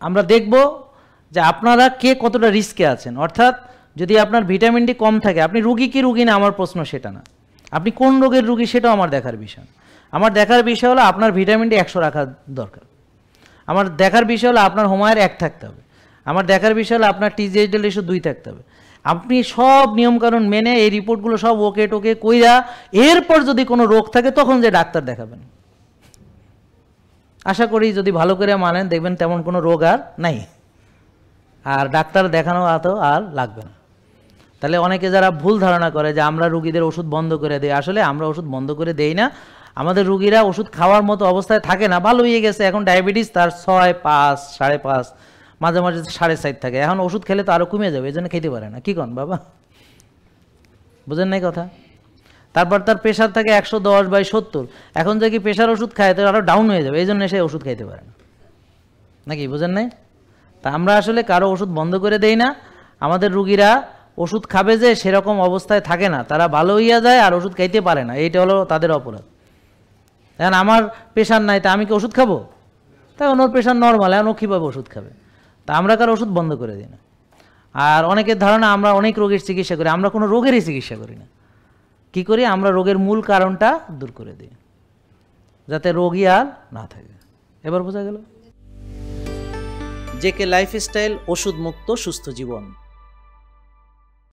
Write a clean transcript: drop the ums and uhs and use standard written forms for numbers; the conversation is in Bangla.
আমরা দেখব যে আপনারা কে কতটা রিস্কে আছেন। অর্থাৎ যদি আপনার ভিটামিন ডি কম থাকে, আপনি রুগী কি রুগী না আমার প্রশ্ন সেটা না, আপনি কোন রোগের রুগী সেটাও আমার দেখার বিষয়। আমার দেখার বিষয় হলো আপনার ভিটামিন ডি 100 রাখা দরকার। আমার দেখার বিষয় হলো আপনার হোমায়ের 1 থাকতে হবে। আমার দেখার বিষয় হলো আপনার টিজিএইচডি রেশিও 2 থাকতে হবে। আপনি সব নিয়মকানুন মেনে এই রিপোর্টগুলো সব ওকে টোকে কইরা এরপর যদি কোনো রোগ থাকে তখন যে ডাক্তার দেখাবেন। আশা করি যদি ভালো করে মানেন দেখবেন তেমন কোনো রোগ আর নাই, আর ডাক্তার দেখানো আর লাগবে না। তাহলে অনেকে যারা ভুল ধারণা করে যে আমরা রুগীদের ওষুধ বন্ধ করে দিই, আসলে আমরা ওষুধ বন্ধ করে দেই না। আমাদের রুগীরা ওষুধ খাওয়ার মতো অবস্থায় থাকে না, ভালো হয়ে গেছে, এখন ডায়াবেটিস তার 6, 5, 5.5, মাঝে মাঝে 4.5 থাকে, এখন ওষুধ খেলে তো আরও কমে যাবে, এই জন্য খেতে পারে না। কী কন বাবা, বুঝেন নাই কথা? তারপর তার প্রেশার থাকে 110/70, এখন যদি প্রেশার ওষুধ খায় তো আরও ডাউন হয়ে যাবে, এই জন্য সে ওষুধ খাইতে পারে না, নাকি বুঝেন নাই? তা আমরা আসলে কারো ওষুধ বন্ধ করে দেই না। আমাদের রুগীরা ওষুধ খাবে যে সেরকম অবস্থায় থাকে না, তারা ভালো হইয়া যায় আর ওষুধ খাইতে পারে না, এইটা হলো তাদের অপরাধ। এখন আমার প্রেশার নাই তা আমি কি ওষুধ খাবো? তখন ওর প্রেশার নর্মাল, এখন ও কীভাবে ওষুধ খাবে? তা আমরা কারো ওষুধ বন্ধ করে দিই না। আর অনেকের ধারণা আমরা অনেক রোগের চিকিৎসা করি, আমরা কোনো রোগেরই চিকিৎসা করি না। কি করি? আমরা রোগের মূল কারণটা দূর করে দিই যাতে রোগী আর না থাকে। এবার বোঝা গেল? জেকে লাইফস্টাইল, ওষুধ মুক্ত সুস্থ জীবন।